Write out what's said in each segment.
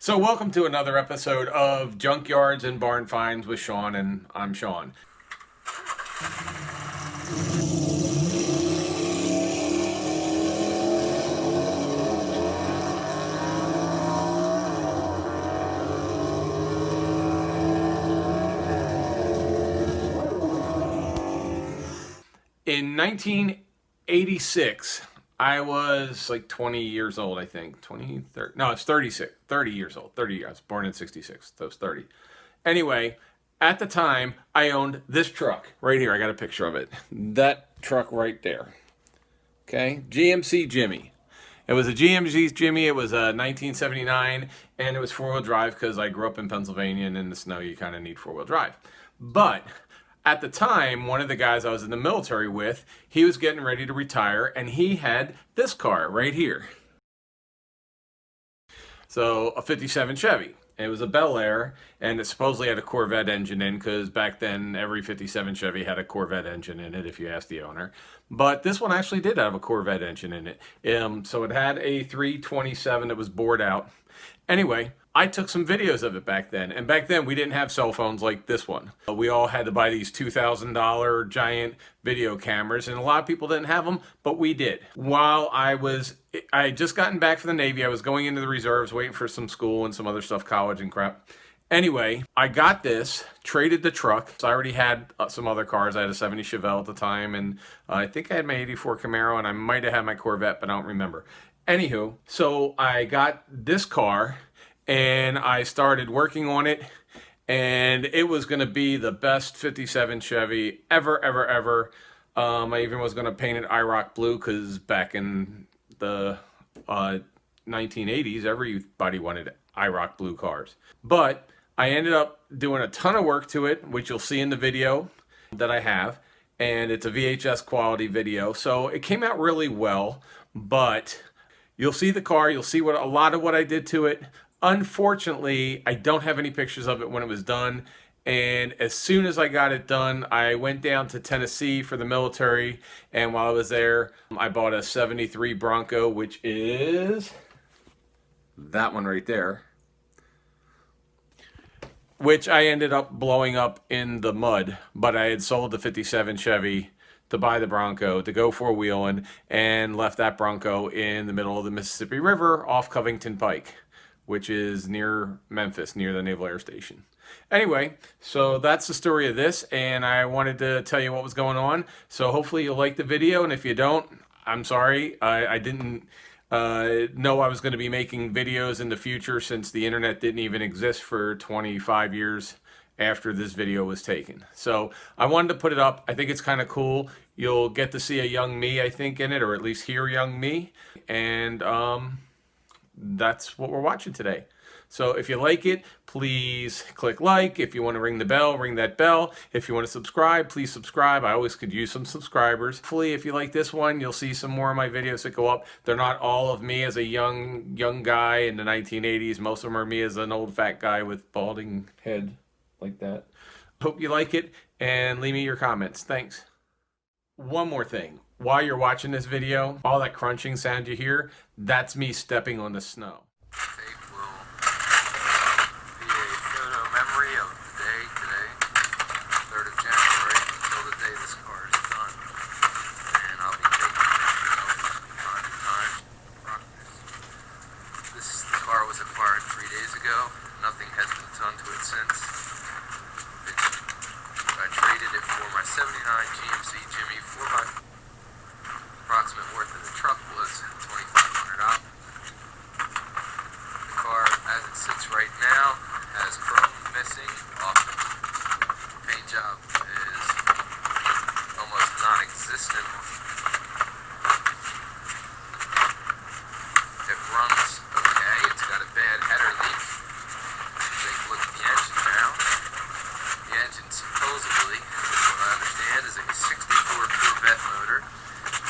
So welcome to another episode of Junkyards and Barn Finds with Sean, and I'm Sean. In 1986, I was like 20 years old, I think. 20, 30, no, it's 36, 30 years old. 30 years. I was born in 66, so I was 30. Anyway, at the time, I owned this truck right here. I got a picture of it. That truck right there. Okay? GMC JImmy. It was a GMC JImmy. It was a 1979, and it was four-wheel drive because I grew up in Pennsylvania, and in the snow, you kind of need four-wheel drive. But at the time, one of the guys I was in the military with, he was getting ready to retire, and he had this car right here. So, a 57 Chevy. It was a Bel Air, and it supposedly had a Corvette engine in, because back then, every 57 Chevy had a Corvette engine in it, if you ask the owner. But this one actually did have a Corvette engine in it. So it had a 327 that was bored out. Anyway, I took some videos of it back then, and back then we didn't have cell phones like this one. We all had to buy these $2,000 giant video cameras, and a lot of people didn't have them, but we did. While I had just gotten back from the Navy, I was going into the reserves, waiting for some school and some other stuff, college and crap. Anyway, I got this, traded the truck. So I already had some other cars. I had a 70 Chevelle at the time, and I think I had my 84 Camaro, and I might have had my Corvette, but I don't remember. Anywho, so I got this car, and I started working on it, and it was going to be the best 57 Chevy ever. I even was going to paint it IROC blue, because back in the 1980s, everybody wanted IROC blue cars. But I ended up doing a ton of work to it, which you'll see in the video that I have, and it's a VHS quality video, so it came out really well. But you'll see the car, you'll see a lot of what I did to it. Unfortunately, I don't have any pictures of it when it was done, and as soon as I got it done, I went down to Tennessee for the military, and while I was there, I bought a 73 Bronco, which is that one right there, which I ended up blowing up in the mud, but I had sold the 57 Chevy to buy the Bronco, to go four-wheeling, and left that Bronco in the middle of the Mississippi River off Covington Pike, which is near Memphis, near the Naval Air Station. Anyway, so that's the story of this, and I wanted to tell you what was going on. So hopefully you'll like the video, and if you don't, I'm sorry. I didn't know I was going to be making videos in the future, since the internet didn't even exist for 25 years after this video was taken. So I wanted to put it up. I think it's kind of cool. You'll get to see a young me, I think, in it, or at least hear young me. And that's what we're watching today. So if you like it, please click like. If you want to ring the bell, ring that bell. If you want to subscribe, please subscribe. I always could use some subscribers. Hopefully, if you like this one, you'll see some more of my videos that go up. They're not all of me as a young guy in the 1980s. Most of them are me as an old fat guy with balding head like that. Hope you like it, and leave me your comments. Thanks. One more thing. While you're watching this video, all that crunching sound you hear, that's me stepping on the snow. Tape will be a photo memory of the day today, 3rd of January, until the day this car is done. And I'll be taking pictures from time to time. This car was acquired 3 days ago. Nothing has been done to it since. I traded it for my 79 GMC JImmy 4x4. Approximate worth of the truck was $2,500. The car, as it sits right now, has chrome missing off the paint job, is almost non-existent. It runs okay. It's got a bad header leak. Take a look at the engine now. The engine supposedly, from what I understand, is a 64 Corvette motor.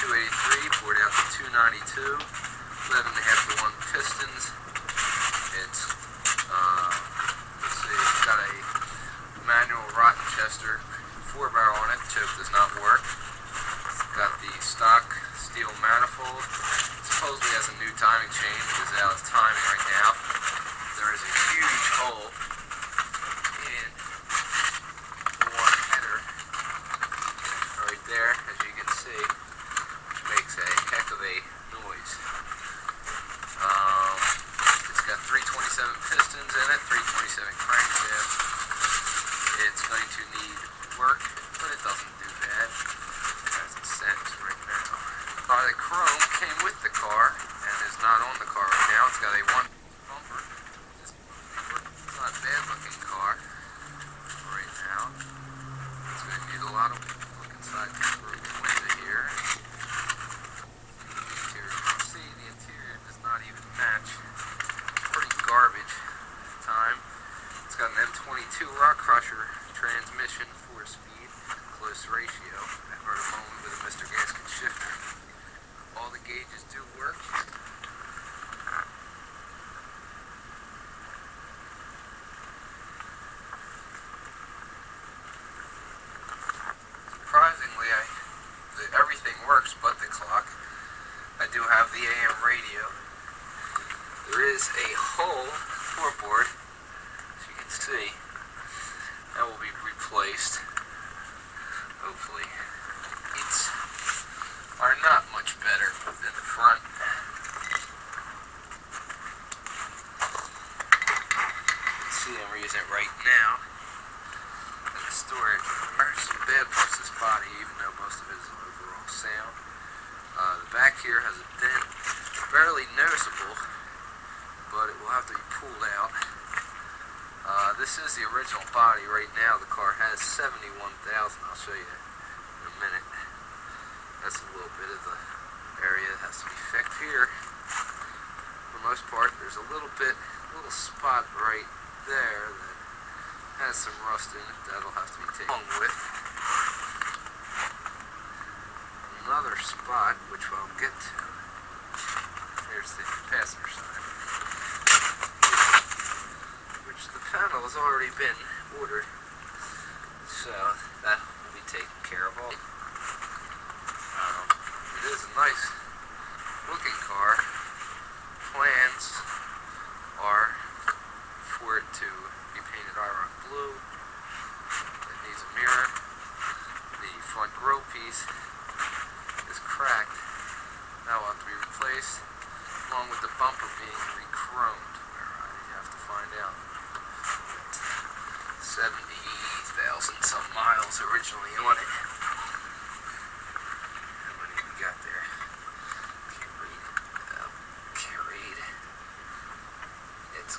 283 bored out to 292, 11.5 to 1 pistons. It's let's see, it's got a manual Rochester 4-barrel on it. Choke does not work. It's got the pistons in it, 327 crankshaft. It's going to need work, but it doesn't do bad as it stands right now. The chrome came with the car and is not on the car right now. It's got a one bumper. It's not a bad looking car right now. It's going to need a lot of look inside the window here. See, the interior does not even match. It's pretty garbage at the time. It's got an M22 rock crusher transmission, 4-speed, close ratio. I heard a moment with a Mr. Gasket shifter. All the gauges do work. Surprisingly, everything works but the clock. I do have the AM radio. There is a whole floorboard, as you can see, that will be replaced. Hopefully. It's are not much better than the front. You can see I'm using it right now in the storage. There are some bad parts of this body, even though most of it is overall sound. The back here has a dent, barely noticeable, but it will have to be pulled out. This is the original body. Right now the car has 71,000. I'll show you in a minute. That's a little bit of the area that has to be fixed here. For the most part, there's a little spot right there that has some rust in it. That'll have to be taken along with another spot, which I'll get to. There's the passenger side, which the panel has already been ordered, so that will be taken care of. It is a nice looking car. Plans are for it to be painted iron blue. It needs a mirror. The front grille piece is cracked. That will have to be replaced, along with the bumper being re-chromed, where I have to find out. 70,000 some miles originally on it. Got there. Can't read. It's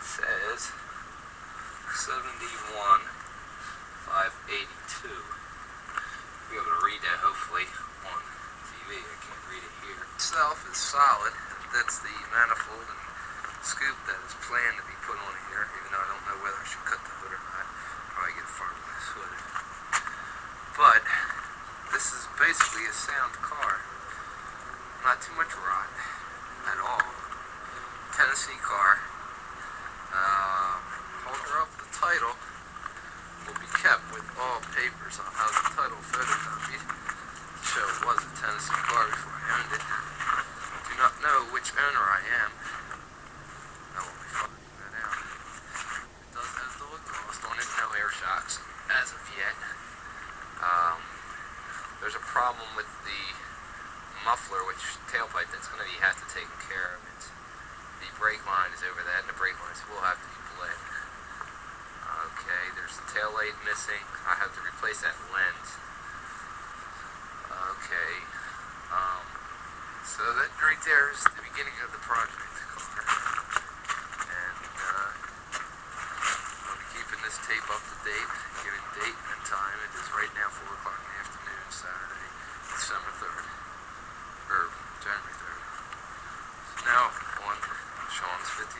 says 71,582. You'll be able to read that hopefully on TV. I can't read it here. Itself is solid. That's the manifold and scoop that is planned to be put on here, even though I don't know whether I should cut the hood or not. Probably get a fiberglass hood. But this is basically a sound car. Not too much rot at all. Tennessee car. Holder of the title will be kept with all papers. I'll have the title photocopied to show it was a Tennessee car before I owned it. Do not know which owner I am. I will be finding that out. It does have the exhaust on it, no air shocks as of yet. There's a problem with the muffler, which tailpipe that's going to have to take care of it. The brake line is over that, and the brake lines will have to be bled. Okay, there's the tail light missing. I have to replace that lens. Okay, so that right there is the beginning of the project. And I'll be keeping this tape up to date, giving date and time. It is right now 4 o'clock in the afternoon, Saturday, December 3rd, or January 3rd. So now on Sean's 57.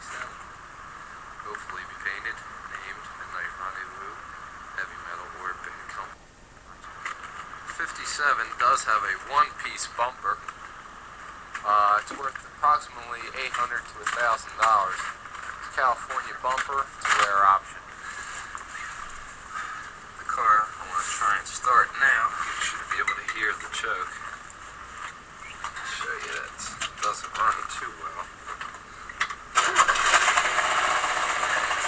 Hopefully be painted, named Midnight Rendezvous, Heavy Metal, or Bad Company. 57 does have a one-piece bumper. It's worth approximately $800 to $1,000. It's a California bumper, two-air option. The car, I want to try and start now. You should be able to hear the choke. I'll show you that it doesn't run too well. It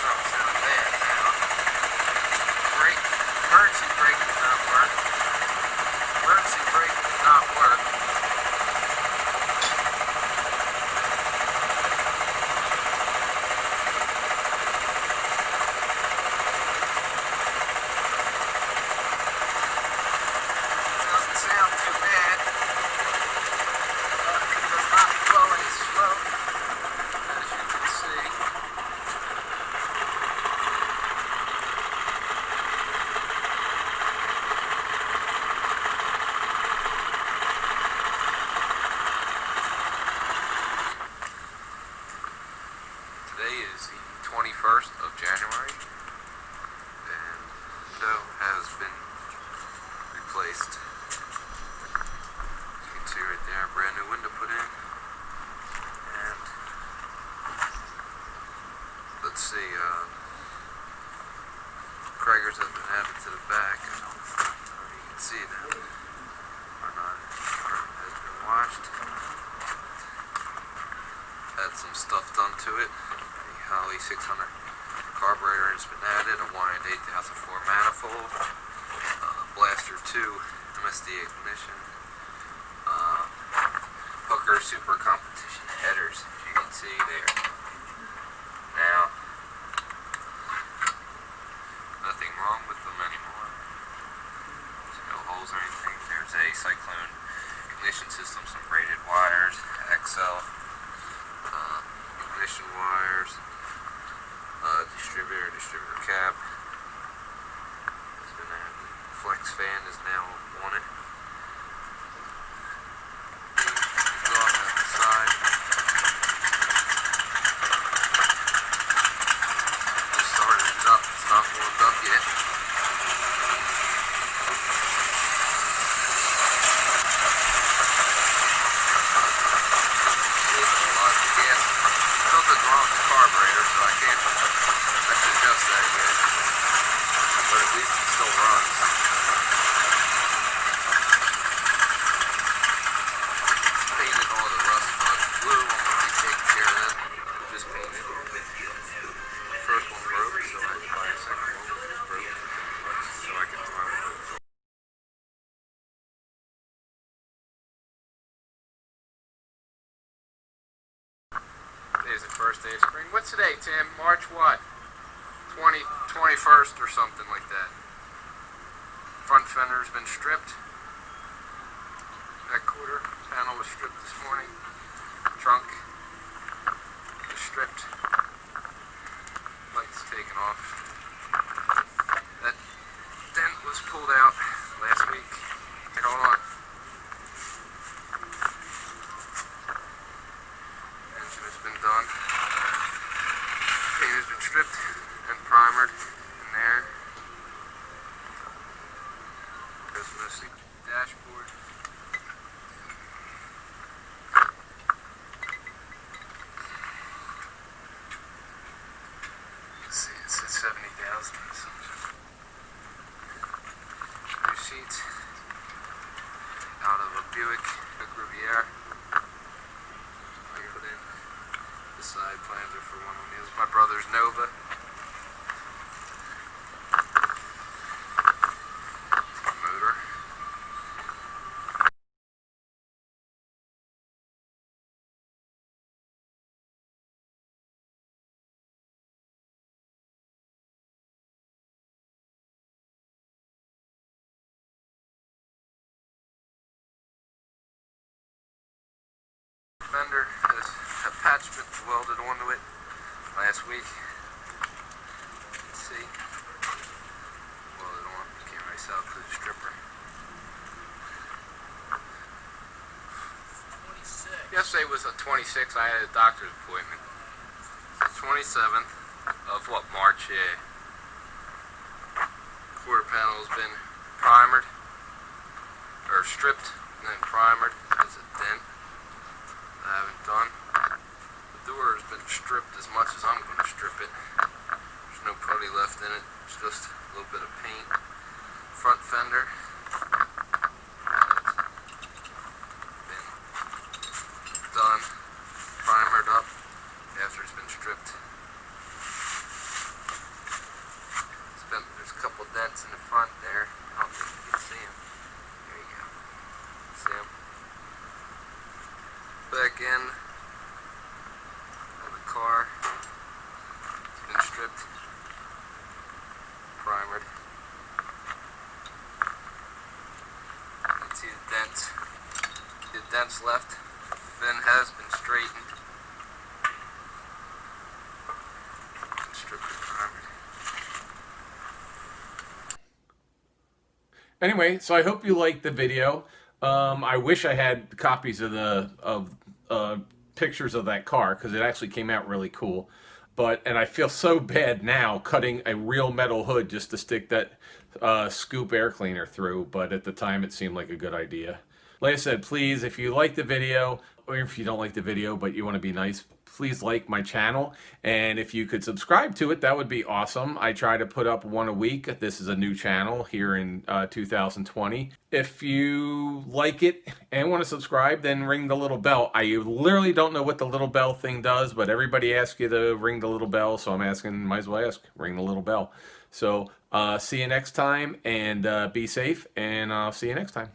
doesn't sound bad now. Emergency brake does not work. Emergency stuff done to it. The Holly 600 carburetor has been added, a wind 8004 manifold, Blaster 2 MSD ignition, Hooker Super Competition headers, as you can see there. Now, nothing wrong with them anymore. There's no holes or anything. There's a Cyclone ignition system, some braided wires, XL ignition wires, distributor cap. It's been added. Flex fan is now on it. Exhaust at the side. Just started it up. It's not warmed up yet. Something's wrong with the carburetor, so I can't adjust that yet. But at least it still runs. Painted all the rust bugs blue. I'm going to be taking care of that. Just painted. The first one broke, so I had to buy a second one. It broke so I can throw it. Today's the first day of spring. What's today, Tim? March what? 21st or something like that. Front fender's been stripped. That quarter panel was stripped this morning. Trunk was stripped. Lights taken off. That dent was pulled out last week. Hold on. Engine has been done. Paint has been stripped and primered in there. There's mostly dashboard. Let's see, it says 70,000. New seats out of a Buick Riviera. I put in the side plans are for one of these. My brother's Nova. Motor. Fender has attachment welded onto it last week. Let's see. Welded on. Can't really sell it to the stripper. 26. Yesterday was a 26. I had a doctor's appointment. 27th of what, March? Yeah. Quarter panel has been primered or stripped and then primered. That's a dent I haven't done. The door has been stripped as much as I'm going to strip it. There's no putty left in it. It's just a little bit of paint. Front fender. Been done. Primered up after it's been stripped. There's a couple dents in the front there. I don't think you can see them. There you go. See them? Back end of the car. It's been stripped, primered. You can see the dents. The dents left. The fin has been straightened. Been stripped and primered. Anyway, so I hope you liked the video. I wish I had copies of pictures of that car because it actually came out really cool. And I feel so bad now cutting a real metal hood just to stick that scoop air cleaner through. But at the time, it seemed like a good idea. Like I said, please, if you like the video, or if you don't like the video but you want to be nice, please like my channel. And if you could subscribe to it, that would be awesome. I try to put up one a week. This is a new channel here in 2020. If you like it and want to subscribe, then ring the little bell. I literally don't know what the little bell thing does, but everybody asks you to ring the little bell, so I'm asking, might as well ask, ring the little bell. So see you next time, and be safe, and I'll see you next time.